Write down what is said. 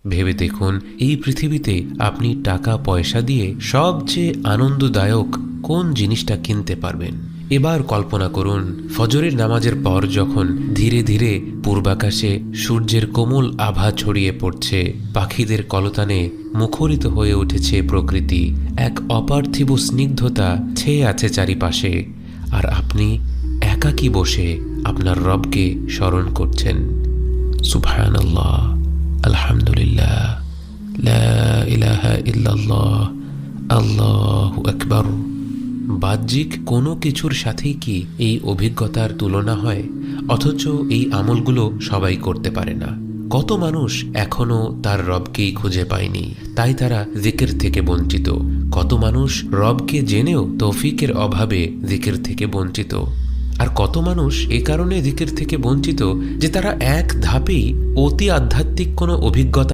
ভেবে দেখুন, এই পৃথিবীতে আপনি টাকা পয়সা দিয়ে সবচেয়ে আনন্দদায়ক কোন জিনিসটা কিনতে পারবেন? এবার কল্পনা করুন, ফজরের নামাজের পর যখন ধীরে ধীরে পূর্বাকাশে সূর্যের কোমল আভা ছড়িয়ে পড়ছে, পাখিদের কলতানে মুখরিত হয়ে উঠেছে প্রকৃতি, এক অপার্থিব স্নিগ্ধতা ছেয়ে আছে চারিপাশে, আর আপনি একাকী বসে আপনার রবকে স্মরণ করছেন। সুবহানাল্লাহ, আলহামদুলিল্লাহ, লা ইলাহা ইল্লাল্লাহ, আল্লাহু আকবার। বাহ্যিক কোনো কিছুর সাথেই কি এই অভিজ্ঞতার তুলনা হয়? অথচ এই আমলগুলো সবাই করতে পারে না। কত মানুষ এখনো তার রবকেই খুঁজে পায়নি, তাই তারা জিকির থেকে বঞ্চিত। কত মানুষ রবকে জেনেও তৌফিকের অভাবে জিকির থেকে বঞ্চিত। আর কত মানুষ এ কারণে জিকির থেকে বঞ্চিত যে তারা এক ধাপেই অতি আধ্যাত্মিক কোনো অভিজ্ঞতা